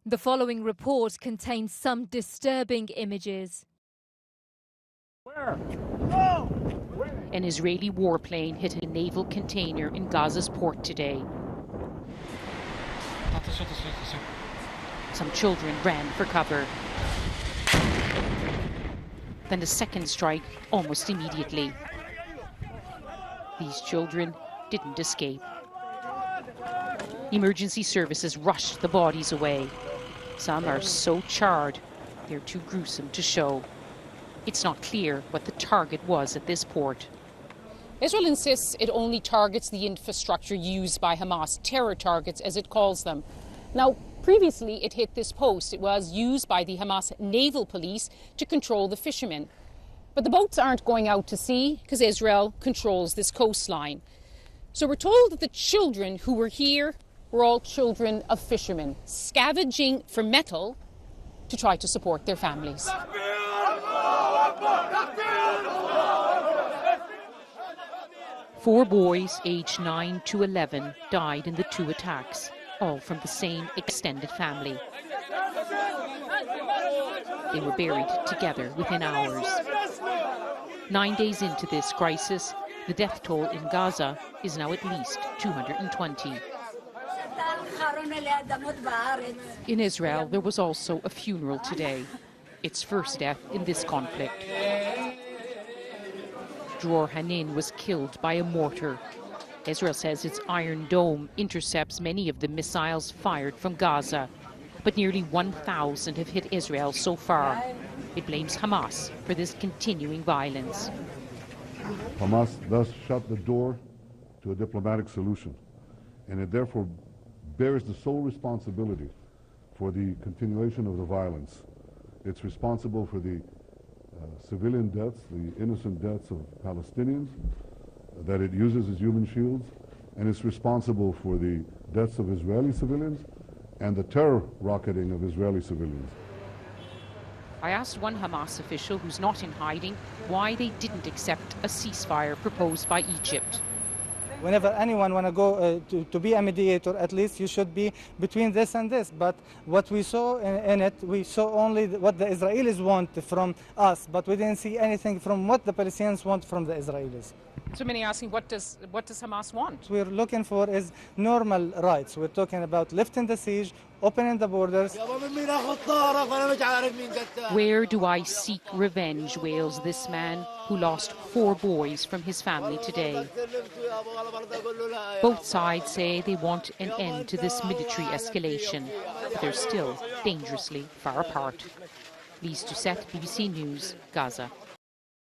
The following report contains some disturbing images. An Israeli warplane hit a naval container in Gaza's port today. Some children ran for cover. Then a second strike almost immediately. These children didn't escape. Emergency services rushed the bodies away. Some are so charred, they're too gruesome to show. It's not clear what the target was at this port. Israel insists it only targets the infrastructure used by Hamas, terror targets as it calls them. Now, previously it hit this post. It was used by the Hamas naval police to control the fishermen. But the boats aren't going out to sea because Israel controls this coastline. So we're told that the children who were here were all children of fishermen, scavenging for metal to try to support their families. 4 boys aged 9 to 11 died in the 2 attacks, all from the same extended family. They were buried together within hours. 9 days into this crisis, the death toll in Gaza is now at least 220. In Israel, there was also a funeral today, its first death in this conflict. Dror Hanin was killed by a mortar. Israel says its Iron Dome intercepts many of the missiles fired from Gaza, but nearly 1,000 have hit Israel so far. It blames Hamas for this continuing violence. Hamas thus shut the door to a diplomatic solution, and it therefore bears the sole responsibility for the continuation of the violence. It's responsible for the civilian deaths, the innocent deaths of Palestinians that it uses as human shields, and it's responsible for the deaths of Israeli civilians and the terror rocketing of Israeli civilians. I asked one Hamas official who's not in hiding why they didn't accept a ceasefire proposed by Egypt. Whenever anyone want to go to be a mediator, at least you should be between this and this. But what we saw in it, we saw only what the Israelis want from us, but we didn't see anything from what the Palestinians want from the Israelis. So many asking, what does Hamas want? What we're looking for is normal rights. We're talking about lifting the siege, opening the borders. Where do I seek revenge, wails this man who lost 4 boys from his family today. Both sides say they want an end to this military escalation, but they're still dangerously far apart. Lise Doucette, BBC News, Gaza.